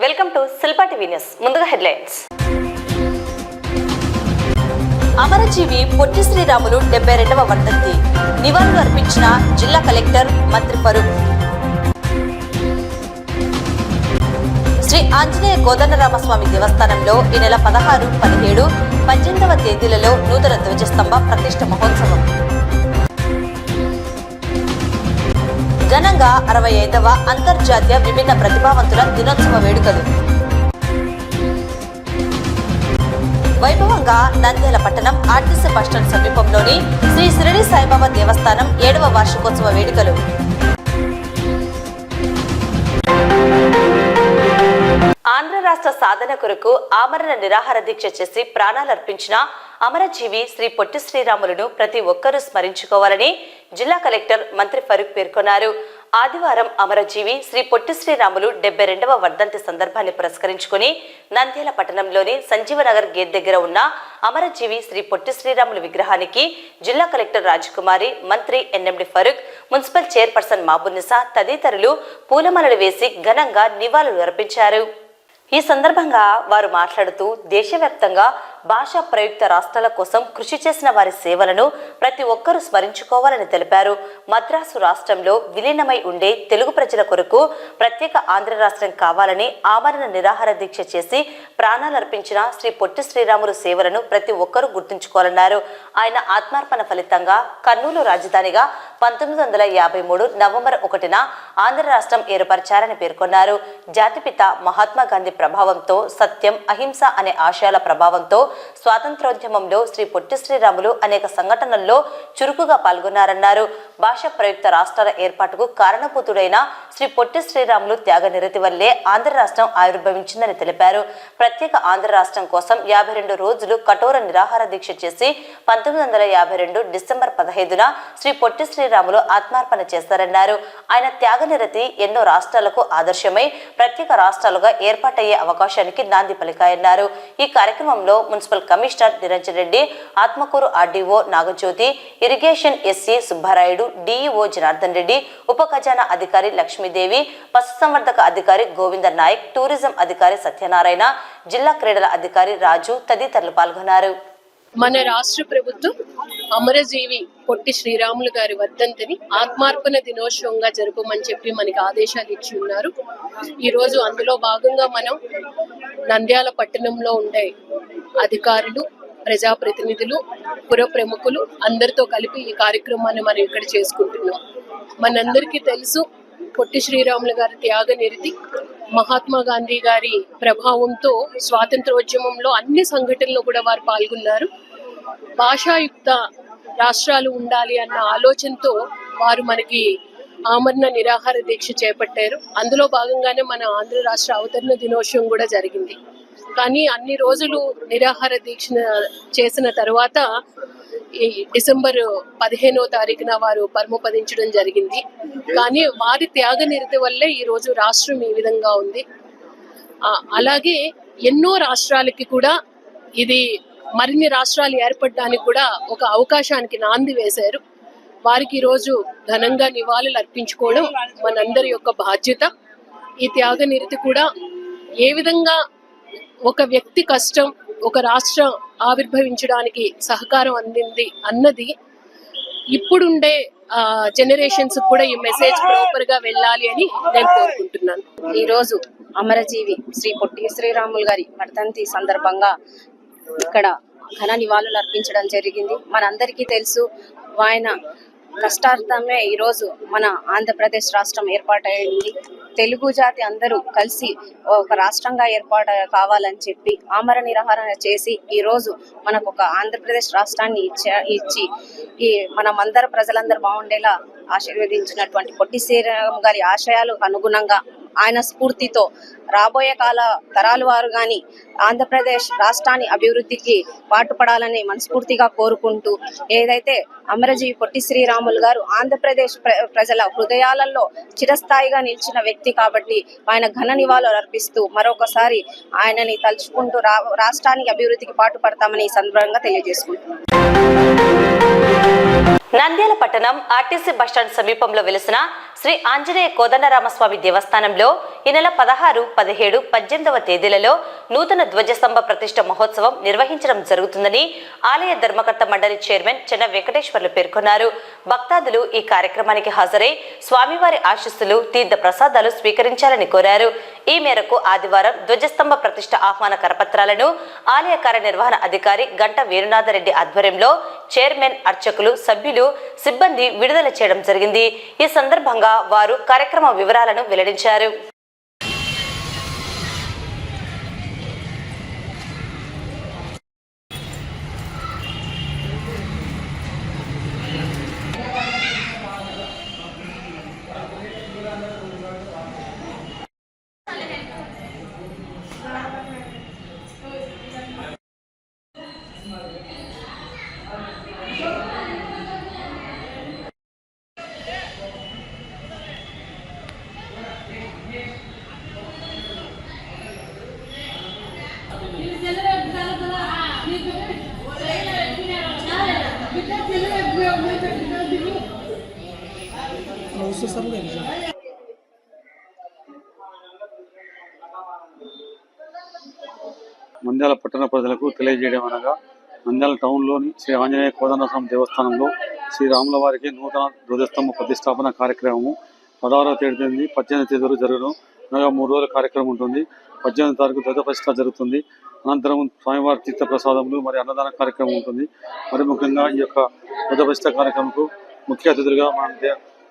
Welcome to Shilpa TV news. ముందుగా headlines. అమరజీవి పొట్టి శ్రీరాములు 72వ వర్ధంతి నివాళులు అర్పించిన జిల్లా కలెక్టర్ మంత్రి ఫరూక్. శ్రీ ఆంజనేయ కోదండరామస్వామి దేవస్థానంలో ఈ నెల 16, 17, 18వ తేదీలలో నూతన ధ్వజస్తంభ ప్రతిష్ఠ మహోత్సవం. ఘనంగా 65వ అంతర్జాతీయ విభిన్న ప్రతిభావంతుల దినోత్సవ వేడుకలు. వైభవంగా నంద్యాల పట్టణం ఆర్టీసీ బస్టాండ్ సమీపంలోని శ్రీ షిరిడి సాయిబాబా దేవస్థానం 7వ వార్షికోత్సవ వేడుకలు. ఆంధ్ర రాష్ట్ర సాధన కొరకు ఆమరణ నిరాహార దీక్ష చేసి ప్రాణాలర్పించిన అమరజీవి శ్రీ పొట్టి శ్రీరాములను ప్రతి ఒక్కరూ స్మరించుకోవాలని జిల్లా కలెక్టర్ మంత్రి ఫరూక్ పేర్కొన్నారు. ఆదివారం అమరజీవి శ్రీ పొట్టి శ్రీరాములు 72వ వర్ధంతి సందర్భాన్ని పురస్కరించుకుని నంద్యాల పట్టణంలోని సంజీవనగర్ గేట్ దగ్గర ఉన్న అమరజీవి శ్రీ పొట్టి శ్రీరాములు విగ్రహానికి జిల్లా కలెక్టర్ రాజకుమారి, మంత్రి NMD Farooq, municipal chairperson Mabunnisa తదితరులు పూలమాలలు వేసి ఘనంగా నివాళులు అర్పించారు. ఈ సందర్భంగా వారు మాట్లాడుతూ దేశవ్యాప్తంగా భాషా ప్రయుక్త రాష్ట్రాల కోసం కృషి చేసిన వారి సేవలను ప్రతి ఒక్కరూ స్మరించుకోవాలని తెలిపారు. మద్రాసు రాష్ట్రంలో విలీనమై ఉండే తెలుగు ప్రజల కొరకు ప్రత్యేక ఆంధ్ర రాష్ట్రం కావాలని ఆమరణ నిరాహార దీక్ష చేసి ప్రాణాలర్పించిన శ్రీ పొట్టి శ్రీరాములు సేవలను ప్రతి ఒక్కరూ గుర్తుంచుకోవాలన్నారు. ఆయన ఆత్మార్పణ ఫలితంగా కర్నూలు రాజధానిగా 1953 నవంబర్ 1న ఆంధ్ర రాష్ట్రం ఏర్పరిచారని పేర్కొన్నారు. జాతిపిత మహాత్మా గాంధీ ప్రభావంతో, సత్యం, అహింస అనే ఆశయాల ప్రభావంతో స్వాతంత్రోద్యమంలో శ్రీ పొట్టి శ్రీరాములు అనేక సంఘటనల్లో చురుకుగా పాల్గొన్నారన్నారు. భాష ప్రయుక్త రాష్ట్రాల ఏర్పాటుకు కారణభూతుడైన శ్రీ పొట్టి శ్రీరాములు త్యాగ నిరతి వల్లే ఆంధ్ర రాష్ట్రం ఆవిర్భవించిందని తెలిపారు. ప్రత్యేక ఆంధ్ర రాష్ట్రం కోసం 52 రోజులు కఠోర నిరాహార దీక్ష చేసి 1952 డిసెంబర్ 15న శ్రీ పొట్టి శ్రీరాములు ఆత్మార్పణ చేస్తారన్నారు. ఆయన త్యాగ నిరతి ఎన్నో రాష్ట్రాలకు ఆదర్శమై ప్రత్యేక రాష్ట్రాలుగా ఏర్పాటయ్యే అవకాశానికి నాంది పలికాయన్నారు. ఈ కార్యక్రమంలో municipal commissioner Niranjan Reddy, Atmakur RDO Nagajyothi, irrigation SC Subbarayudu, DEO Janardhan Reddy, ఉప ఖజానా అధికారి లక్ష్మీదేవి, పశుసంవర్ధక అధికారి గోవింద నాయక్, టూరిజం అధికారి సత్యనారాయణ, జిల్లా క్రీడల అధికారి రాజు తదితరులు పాల్గొన్నారు. మన రాష్ట్ర ప్రభుత్వం అమరజీవి పొట్టి శ్రీరాములు గారి వర్ధంతిని ఆత్మార్పణ దినోత్సవంగా జరపమని చెప్పి మనకి ఆదేశాలు ఇచ్చి ఉన్నారు. ఈరోజు అందులో భాగంగా మనం నంద్యాల పట్టణంలో ఉండే అధికారులు, ప్రజాప్రతినిధులు, పుర ప్రముఖులు అందరితో కలిపి ఈ కార్యక్రమాన్ని మనం ఇక్కడ చేసుకుంటున్నాం. మనందరికీ తెలుసు, పొట్టి శ్రీరాములు గారి త్యాగ నిరతి, మహాత్మా గాంధీ గారి ప్రభావంతో స్వాతంత్రోద్యమంలో అన్ని సంఘటనలు కూడా వారు పాల్గొన్నారు. భాషాయుక్త రాష్ట్రాలు ఉండాలి అన్న ఆలోచనతో వారు మనకి ఆమరణ నిరాహార దీక్ష చేపట్టారు. అందులో భాగంగానే మన ఆంధ్ర రాష్ట్ర అవతరణ దినోత్సవం కూడా జరిగింది. కానీ అన్ని రోజులు నిరాహార దీక్ష చేసిన తర్వాత ఈ డిసెంబర్ 15వ తారీఖున వారు పరమపదించడం జరిగింది. కానీ వారి త్యాగ నిరతి వల్లే ఈ రోజు రాష్ట్రం ఈ విధంగా ఉంది. అలాగే ఎన్నో రాష్ట్రాలకి కూడా ఇది మరిన్ని రాష్ట్రాలు ఏర్పడడానికి కూడా ఒక అవకాశానికి నాంది వేశారు. వారికి ఈరోజు ఘనంగా నివాళులు అర్పించుకోవడం మనందరి యొక్క బాధ్యత. ఈ త్యాగ నిరతి కూడా ఏ విధంగా ఒక వ్యక్తి కష్టం ఒక రాష్ట్రం ఆవిర్భవించడానికి సహకారం అందింది అన్నది ఇప్పుడుండే జనరేషన్స్ కూడా ఈ మెసేజ్ ప్రాపర్ గా వెళ్ళాలి అని నేను కోరుకుంటున్నాను. ఈ రోజు అమరజీవి శ్రీ పొట్టి శ్రీరాములు గారి వర్ధంతి సందర్భంగా ఇక్కడ ఘన నివాళులు అర్పించడం జరిగింది. మనందరికీ తెలుసు, ఆయన కష్టార్థమే ఈరోజు మన ఆంధ్రప్రదేశ్ రాష్ట్రం ఏర్పాటైంది. తెలుగు జాతి అందరూ కలిసి ఒక రాష్ట్రంగా ఏర్పాటు కావాలని చెప్పి ఆమరణ నిరాహార చేసి ఈ రోజు మనకు ఒక ఆంధ్రప్రదేశ్ రాష్ట్రాన్ని ఇచ్చి ఈ మనమందరూ ప్రజలందరూ బాగుండేలా ఆశీర్వదించినటువంటి పొట్టి శ్రీరాములు గారి ఆశయాలకు అనుగుణంగా ఆయన స్ఫూర్తితో రాబోయే కాల తరాల వారు గాని ఆంధ్రప్రదేశ్ రాష్ట్రాన్ని అభివృద్ధికి పాటుపడాలని మనస్ఫూర్తిగా కోరుకుంటూ, ఏదైతే అమరజీవి పొట్టి శ్రీరాములు గారు ఆంధ్రప్రదేశ్ ప్రజల హృదయాలలో చిరస్థాయిగా నిలిచిన వ్యక్తి కాబట్టి ఆయన ఘన నివాళులు అర్పిస్తూ మరొకసారి ఆయనని తలుచుకుంటూ రాష్ట్రానికి అభివృద్ధికి పాటుపడతామని ఈ సందర్భంగా తెలియజేసుకుంటున్నాను. నంద్యాల పట్టణం ఆర్టీసీ బస్టాండ్ సమీపంలో వెలిసిన శ్రీ ఆంజనేయ కోదండరామస్వామి దేవస్థానంలో ఈ నెల 16, 17, 18వ తేదీలలో నూతన ధ్వజస్తంభ ప్రతిష్ఠ మహోత్సవం నిర్వహించడం జరుగుతుందని ఆలయ ధర్మకర్త మండలి చైర్మన్ చెన్న వెంకటేశ్వర్లు పేర్కొన్నారు. భక్తాదులు ఈ కార్యక్రమానికి హాజరై స్వామివారి ఆశీస్సులు, తీర్థ ప్రసాదాలు స్వీకరించాలని కోరారు. ఈ మేరకు ఆదివారం ధ్వజస్తంభ ప్రతిష్ఠ ఆహ్వాన కరపత్రాలను ఆలయ కార్యనిర్వహణ అధికారి గంట వేణునాథరెడ్డి ఆధ్వర్యంలో చైర్మన్, అర్చకులు, సభ్యులు, సిబ్బంది విడుదల చేయడం జరిగింది. ఈ సందర్భంగా వారు కార్యక్రమ వివరాలను వెల్లడించారు. నంద్యాల పట్టణ ప్రజలకు తెలియజేయడం అనగా, నంద్యాల టౌన్లోని శ్రీ ఆంజనేయ కోదండరామ దేవస్థానంలో శ్రీరాముల వారికి నూతన ధ్వజస్తంభ ప్రతిష్టాపన కార్యక్రమము 16వ తేదీ 18వ తేదీ వరకు జరుగును. అనగా 3 రోజుల కార్యక్రమం ఉంటుంది. 18వ తారీఖు ధ్వజ ప్రతిష్ఠ జరుగుతుంది. అనంతరం స్వామివారి తీర్థ ప్రసాదములు మరియు అన్నదాన కార్యక్రమం ఉంటుంది. మరి ముఖ్యంగా ఈ యొక్క ధ్వజ ప్రతిష్ఠ కార్యక్రమంకు ముఖ్య అతిథులుగా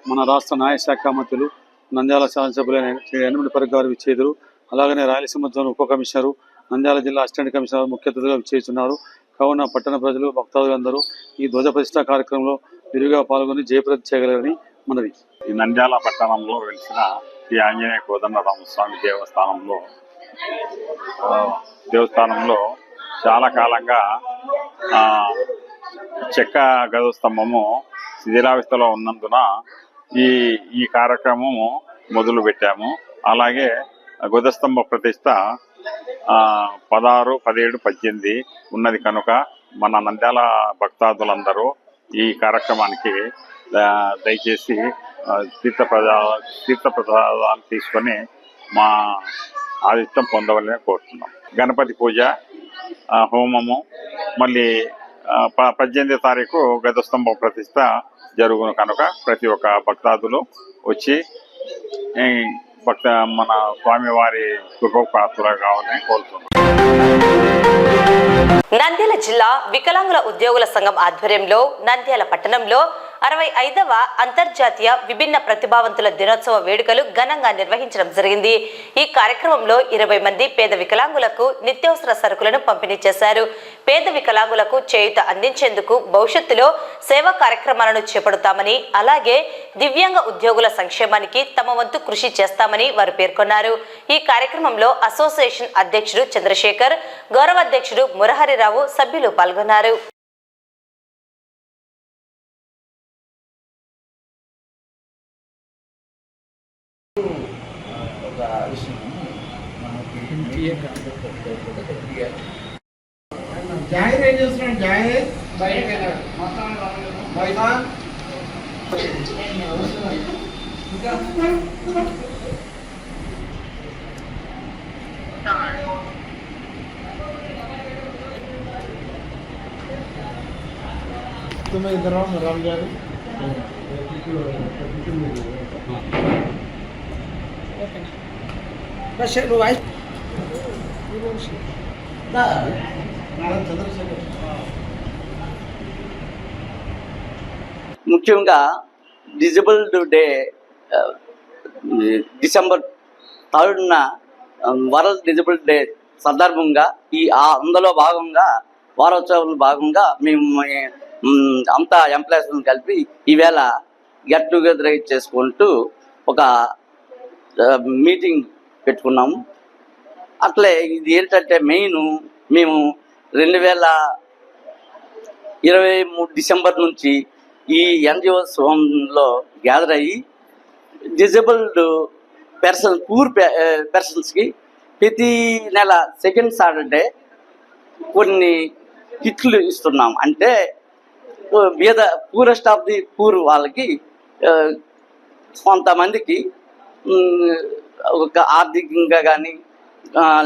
మన రాష్ట్ర న్యాయశాఖ మంత్రులు నంద్యాల శాసనసభ్యులైన శ్రీ యనమల పరక్ గారు విచ్చేదురు. అలాగనే రాయలసీమ జోన్ ఉప కమిషనరు, నంద్యాల జిల్లా అసిస్టెంట్ కమిషనర్ ముఖ్య అతిథులుగా విచ్చేస్తున్నారు. కావున పట్టణ ప్రజలు, భక్తాదులందరూ ఈ ధ్వజ ప్రతిష్ఠ కార్యక్రమంలో విరివిగా పాల్గొని జయప్రదం చేయగలరని మనవి. ఈ నంద్యాల పట్టణంలో వెలిసిన శ్రీ ఆంజనేయ కోదండరామస్వామి దేవస్థానంలో చాలా కాలంగా చెక్క గజస్తంభము శిథిలావస్థలో ఉన్నందున ఈ కార్యక్రమము మొదలు పెట్టాము. అలాగే ధ్వజస్తంభ ప్రతిష్ఠ 16, 17, 18 ఉన్నది కనుక మన నంద్యాల భక్తాదులందరూ ఈ కార్యక్రమానికి దయచేసి తీర్థ ప్రసాదాలు తీసుకొని మా ఆదిత్యం పొందవాలని కోరుతున్నాం. గణపతి పూజ, హోమము, మళ్ళీ 18వ తారీఖు గజస్తంభ ప్రతిష్ఠ జరుగును కనుక ప్రతి ఒక్క భక్తాదులు వచ్చి మన స్వామివారి కృపపాత్రగా కావాలని కోరుతున్నాం. నంద్యాల జిల్లా వికలాంగుల ఉద్యోగుల సంఘం ఆధ్వర్యంలో నంద్యాల పట్టణంలో 65వ అంతర్జాతీయ విభిన్న ప్రతిభావంతుల దినోత్సవ వేడుకలు ఘనంగా నిర్వహించడం జరిగింది. ఈ కార్యక్రమంలో 20 మంది పేద వికలాంగులకు నిత్యావసర సరుకులను పంపిణీ చేశారు. పేద వికలాంగులకు చేయూత అందించేందుకు భవిష్యత్తులో సేవా కార్యక్రమాలను చేపడతామని, అలాగే దివ్యాంగ ఉద్యోగుల సంక్షేమానికి తమ వంతు కృషి చేస్తామని వారు పేర్కొన్నారు. ఈ కార్యక్రమంలో అసోసియేషన్ అధ్యక్షుడు చంద్రశేఖర్, గౌరవ అధ్యక్షుడు మురహరిరావు, సభ్యులు పాల్గొన్నారు. జాహిర్ ఏం చేస్తున్నాడు? జాహిర్ तुम्हें इधर आओ, राम जा रहे बस लो भाई ముఖ్యంగా డిజబుల్డ్ డే డిసెంబర్ 3న వరల్డ్ డిజబుల్డ్ డే సందర్భంగా అందులో భాగంగా వారోత్సవాల భాగంగా మేము అంతా ఎంప్లాయీస్ని కలిపి ఈవేళ గెట్ టుగెదర్ చేసుకుంటూ ఒక మీటింగ్ పెట్టుకున్నాము. అట్లే ఇది ఏంటంటే మెయిన్ మేము 2023 డిసెంబర్ నుంచి ఈ ఎన్జిఓస్ హోమ్లో గ్యాదర్ అయ్యి డిజబుల్డ్ పూర్ పర్సన్స్కి ప్రతి నెల సెకండ్ సాటర్డే కొన్ని కిట్లు ఇస్తున్నాం. అంటే బీద పూరెస్ట్ ఆఫ్ ది పూర్ వాళ్ళకి కొంతమందికి ఒక ఆర్థికంగా కానీ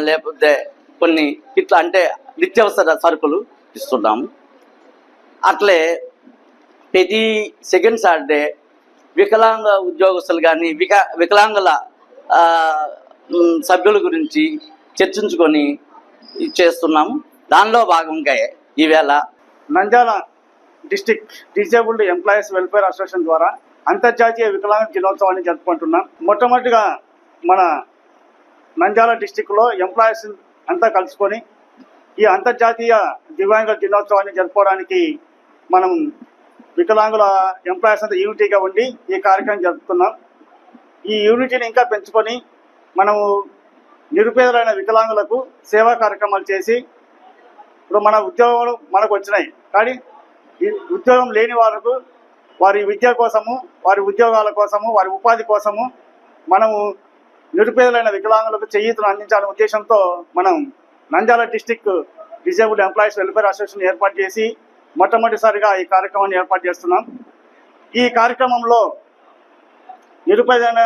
లేకపోతే కొన్ని ఇట్లా అంటే నిత్యావసర సరుకులు ఇస్తున్నాము. అట్లే ప్రతి సెకండ్ సాటర్డే వికలాంగ ఉద్యోగస్తులు కానీ వికలాంగుల సభ్యుల గురించి చర్చించుకొని చేస్తున్నాము. దానిలో భాగంగా ఈవేళ Nandyal district disabled employees welfare association ద్వారా అంతర్జాతీయ వికలాంగ దినోత్సవాన్ని జరుపుకుంటున్నాం. మొట్టమొదటిగా మన నంద్యాల డిస్ట్రిక్ట్లో ఎంప్లాయీస్ అంతా కలుసుకొని ఈ అంతర్జాతీయ దివ్యాంగుల దినోత్సవాన్ని జరుపుకోవడానికి మనం వికలాంగుల ఎంప్లాయీస్ అంతా యూనిటీగా ఉండి ఈ కార్యక్రమం జరుపుతున్నాం. ఈ యూనిటీని ఇంకా పెంచుకొని మనము నిరుపేదలైన వికలాంగులకు సేవా కార్యక్రమాలు చేసి ఇప్పుడు మన ఉద్యోగాలు మనకు వచ్చినాయి, కానీ ఈ ఉద్యోగం లేని వాళ్ళకు వారి విద్య కోసము, వారి ఉద్యోగాల కోసము, వారి ఉపాధి కోసము మనము నిరుపేదలైన వికలాంగులకు చేయూతను అందించాలనే ఉద్దేశంతో మనం Nandyal district disabled employees welfare association ఏర్పాటు చేసి మొట్టమొదటిసారిగా ఈ కార్యక్రమాన్ని ఏర్పాటు చేస్తున్నాం. ఈ కార్యక్రమంలో నిరుపేదైన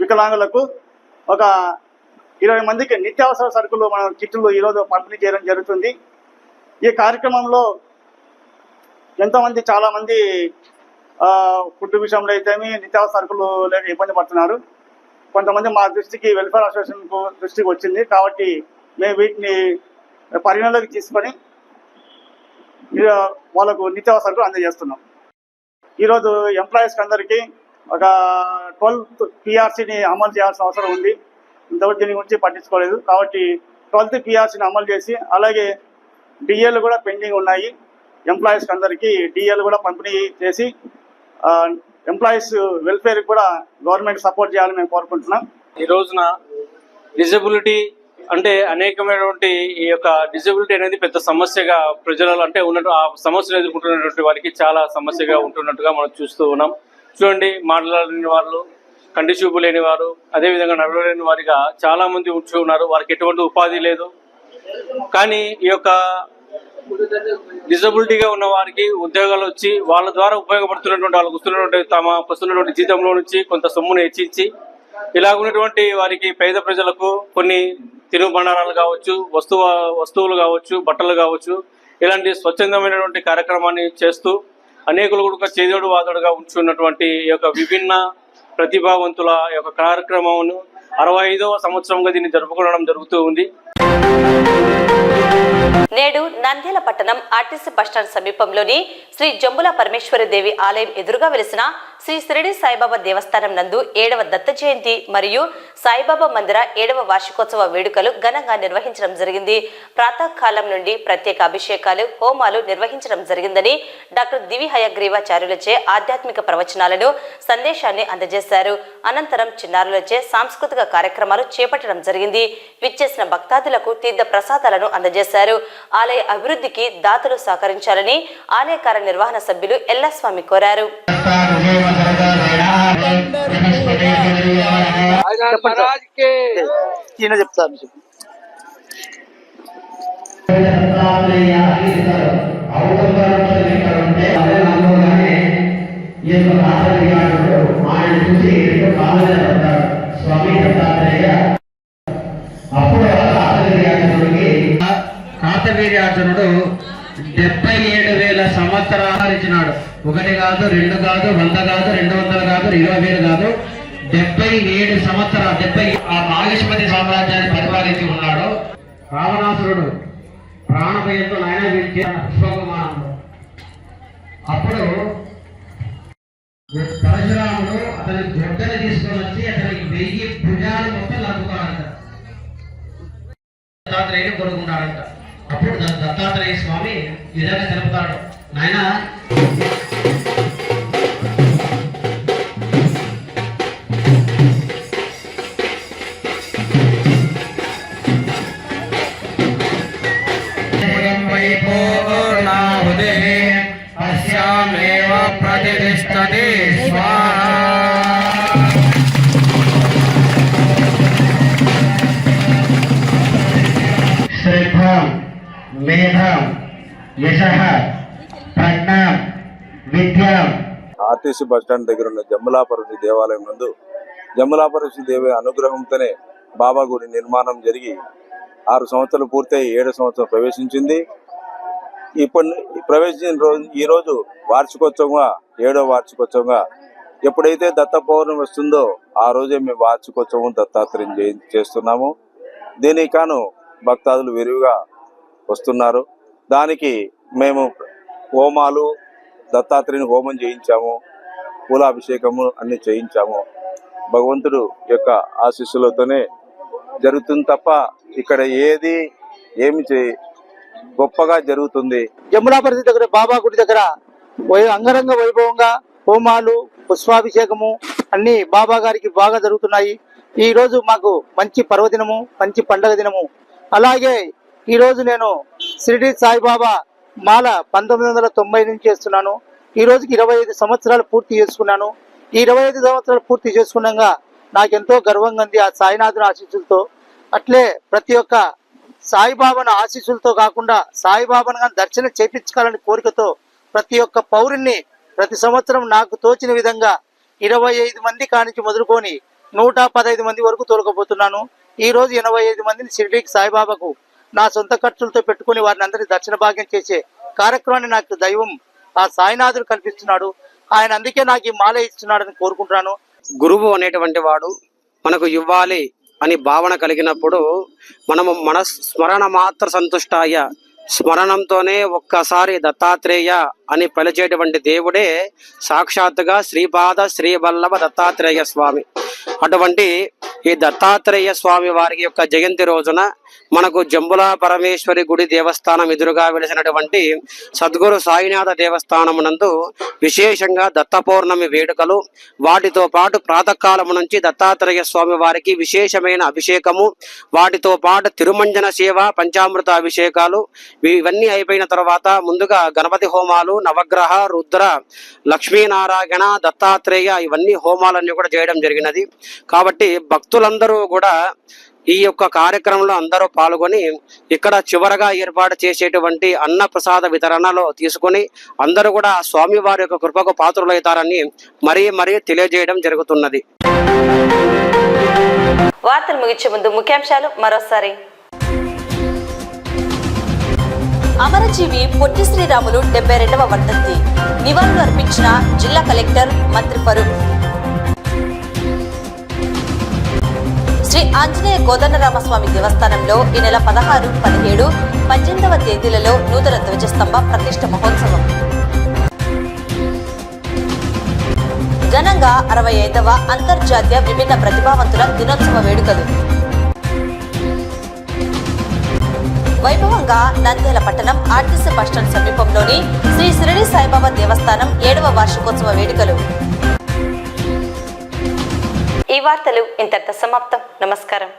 వికలాంగులకు ఒక 20 మందికి నిత్యావసర సరుకులు మనం కిట్లు ఈరోజు పంపిణీ చేయడం జరుగుతుంది. ఈ కార్యక్రమంలో ఎంతోమంది చాలామంది ఫుడ్ విషయంలో అయితేమి నిత్యావసర సరుకులు లేక ఇబ్బంది పడుతున్నారు. కొంతమంది మా దృష్టికి వెల్ఫేర్ అసోసియేషన్ దృష్టికి వచ్చింది కాబట్టి మేము వీటిని పరిగణలోకి తీసుకొని వాళ్ళకు నిత్యావసర సరుకులు అందజేస్తున్నాం. ఈరోజు ఎంప్లాయీస్కి అందరికీ ఒక 12th PRCని అమలు చేయాల్సిన అవసరం ఉంది. ఇంతవరకు దీని గురించి పట్టించుకోలేదు కాబట్టి 12th PRCని అమలు చేసి అలాగే డిఏలు కూడా పెండింగ్ ఉన్నాయి. ఎంప్లాయీస్కి అందరికీ డిఏలు కూడా పంపిణీ చేసి ఎంప్లాయీస్ వెల్ఫేర్ కూడా గవర్నమెంట్ సపోర్ట్ చేయాలని మేము కోరుకుంటున్నాం. ఈ రోజున డిజబిలిటీ అంటే అనేకమైనటువంటి ఈ యొక్క డిజబిలిటీ అనేది పెద్ద సమస్యగా ప్రజలలో అంటే ఉన్నట్టు ఆ సమస్యను ఎదుర్కొంటున్నటువంటి వారికి చాలా సమస్యగా ఉంటున్నట్టుగా మనం చూస్తూ ఉన్నాం. చూడండి, మాట్లాడలేని వాళ్ళు, కంటి చూపు లేని వారు, అదేవిధంగా నడవలేని వారిగా చాలా మంది ఉంటూ ఉన్నారు. వారికి ఎటువంటి ఉపాధి లేదు. కానీ ఈ యొక్క డిజబిలిటీగా ఉన్న వారికి ఉద్యోగాలు వచ్చి వాళ్ళ ద్వారా ఉపయోగపడుతున్నటువంటి వాళ్ళకు వస్తున్నటువంటి తమ వస్తున్నటువంటి జీతంలో నుంచి కొంత సొమ్మును హెచ్చించి ఇలాగున్నటువంటి వారికి పేద ప్రజలకు కొన్ని తినుబండారాలు కావచ్చు, వస్తువులు కావచ్చు, బట్టలు కావచ్చు, ఇలాంటి స్వచ్ఛందమైనటువంటి కార్యక్రమాన్ని చేస్తూ అనేకులు కూడా చేదోడు వాదోడుగా ఉంచున్నటువంటి ఈ యొక్క విభిన్న ప్రతిభావంతుల యొక్క కార్యక్రమమును 65వ సంవత్సరంగా దీన్ని జరుపుకోవడం జరుగుతూ ఉంది. నేడు నంద్యాల పట్టణం ఆర్టీసీ బస్టాండ్ సమీపంలోని శ్రీ జంబుల పరమేశ్వరి దేవి ఆలయం ఎదురుగా వెలిసిన శ్రీ షిరిడి సాయిబాబా దేవస్థానం నందు 7వ దత్త జయంతి మరియు సాయిబాబా మందిర 7వ వార్షికోత్సవ వేడుకలు ఘనంగా నిర్వహించడం జరిగింది. ప్రాతకాలం నుండి ప్రత్యేక అభిషేకాలు, హోమాలు నిర్వహించడం జరిగిందని డాక్టర్ దివి హయగ్రీవాచార్యులచే ఆధ్యాత్మిక ప్రవచనాలను, సందేశాన్ని అందజేశారు. అనంతరం చిన్నారులచే సాంస్కృతిక కార్యక్రమాలు చేపట్టడం జరిగింది. విచ్చేసిన భక్తాదులకు తీర్థ ప్రసాదాలను అందజేశారు. ఆలయ అభివృద్ధికి దాతలు సహకరించాలని ఆలయ కార్యనిర్వహణ సభ్యులు ఎల్లస్వామి కోరారు. కార్తవీర్యార్జునుడు 77,000 సంవత్సరాలు ఇచ్చినాడు. 1 కాదు, 2 కాదు, 100 కాదు, 200 కాదు, 20,000 కాదు, 77 సంవత్సరాలు ఆ నాగేశ్వరి సామ్రాజ్యాన్ని పరిపాలించి ఉన్నాడు. రావణాసురుడు ప్రాణభయంతో నాయన వీరికి పుష్పకుమారంలో అప్పుడు పరశురాముడు అతని గొడ్డని తీసుకొని వచ్చి అతనికి 1000 భుజాలు మొత్తం నరుకుతాడంట. దత్తాత్రేయుడు కొడుకున్నాడంట. అప్పుడు దత్తాత్రేయ స్వామి ఈ విధంగా తెలుపుతాడు, నాయన ప్రతిష్టతి శ్రద్ధ మేధ యశః ప్రజ్ఞ, విద్య. ఆర్టీసీ బస్టాండ్ దగ్గర ఉన్న జమ్ములాపరశి దేవాలయం నందు జమ్ములాపరశి దేవి అనుగ్రహంతోనే బాబా గుడి నిర్మాణం జరిగి 6 సంవత్సరాలు పూర్తయి 7వ సంవత్సరం ప్రవేశించింది. ప్రవేశించిన రోజు ఈరోజు వార్షికోత్సవంగా 7వ వార్షికోత్సవంగా ఎప్పుడైతే దత్త పౌర్ణమి వస్తుందో ఆ రోజే మేము వార్షికోత్సవం దత్తాత్రేయం చేస్తున్నాము. దీనికి కాను భక్తాదులు విరివిగా వస్తున్నారు. దానికి మేము హోమాలు, దత్తాత్రేయుని హోమం చేయించాము, పూలాభిషేకము అన్ని చేయించాము. భగవంతుడు యొక్క ఆశీస్సులతోనే జరుగుతుంది తప్ప ఇక్కడ ఏమి గొప్పగా జరుగుతుంది. జమ్ములాపరశి దగ్గర బాబా గుడి దగ్గర అంగరంగ వైభవంగా హోమాలు, పుష్పాభిషేకము అన్ని బాబా గారికి బాగా జరుగుతున్నాయి. ఈ రోజు మాకు మంచి పర్వదినము, మంచి పండగ దినము. అలాగే ఈ రోజు నేను షిరిడి సాయిబాబా మాల 1990 నుంచి చేస్తున్నాను. ఈ రోజుకి 25 సంవత్సరాలు పూర్తి చేసుకున్నాను. ఈ 25 సంవత్సరాలు పూర్తి చేసుకున్నాక నాకెంతో గర్వంగా ఉంది ఆ సాయినాథుని ఆశీస్సులతో. అట్లే ప్రతి ఒక్క సాయిబాబాను ఆశీస్సులతో కాకుండా సాయిబాబాను కానీ దర్శనం చేయించుకోవాలని కోరికతో ప్రతి ఒక్క పౌరుణ్ణి ప్రతి సంవత్సరం నాకు తోచిన విధంగా 25 మంది కానించి మొదలుకొని 115 మంది వరకు తోలుకోబోతున్నాను. ఈ రోజు 85 మందిని షిరిడీకి సాయిబాబాకు నా సొంత ఖర్చులతో పెట్టుకుని వారిని అందరినీ దర్శన భాగ్యం చేసే కార్యక్రమాన్ని నాకు దైవం ఆ సాయినాథుడు కల్పిస్తున్నాడు. ఆయన అందుకే నాకు ఈ మాల ఇస్తున్నాడని కోరుకుంటున్నాను. గురువు అనేటువంటి వాడు మనకు ఇవ్వాలి అని భావన కలిగినప్పుడు మనము మన స్మరణ మాత్ర సంతుష్టాయ, స్మరణంతోనే ఒక్కసారి దత్తాత్రేయ అని పిలిచేటువంటి దేవుడే సాక్షాత్తుగా శ్రీపాద శ్రీవల్లభ దత్తాత్రేయ స్వామి. అటువంటి ఈ దత్తాత్రేయ స్వామి వారి యొక్క జయంతి రోజున మనకు జంబులా పరమేశ్వరి గుడి దేవస్థానం ఎదురుగా వెలిసినటువంటి సద్గురు సాయినాథ దేవస్థానం నందు విశేషంగా దత్త పౌర్ణమి వేడుకలు, వాటితో పాటు ప్రాతకాలము నుంచి దత్తాత్రేయ స్వామి వారికి విశేషమైన అభిషేకము, వాటితో పాటు తిరుమంజన సేవ, పంచామృత అభిషేకాలు ఇవన్నీ అయిపోయిన తర్వాత ముందుగా గణపతి హోమాలు, నవగ్రహ, రుద్ర, లక్ష్మీనారాయణ, దత్తాత్రేయ ఇవన్నీ హోమాలన్నీ కూడా చేయడం జరిగినది. కాబట్టి భక్తులందరూ కూడా ఈ యొక్క కార్యక్రమంలో అందరూ పాల్గొని ఇక్కడ చివరగా ఏర్పాటు చేసేటువంటి అన్న ప్రసాద వితరణలో తీసుకుని అందరూ కూడా స్వామి వారి యొక్క కృపకు పాత్రులవుతారని మరీ తెలియజేయడం జరుగుతున్నది. వార్తలు ముగించే ముందు ముఖ్యాంశాలు మరోసారి. అమరజీవి పొట్టి శ్రీరాములు 72వ వర్ధంతి నివాళులు అర్పించిన జిల్లా కలెక్టర్ మంత్రి ఫరూక్. శ్రీ ఆంజనేయ కోదండరామస్వామి దేవస్థానంలో ఈ నెల 16, 17, 18వ తేదీలలో నూతన ధ్వజస్తంభ ప్రతిష్ఠ మహోత్సవం. ఘనంగా 65వ అంతర్జాతీయ విభిన్న ప్రతిభావంతుల దినోత్సవ వేడుకలు. వైభవంగా నంద్యాల పట్టణం ఆర్టీసీ బస్టాండ్ సమీపంలోని శ్రీ షిరిడి సాయిబాబా దేవస్థానం 7వ వార్షికోత్సవ వేడుకలు. ఈ వార్తలు ఇంతటితో సమాప్తం. నమస్కారం.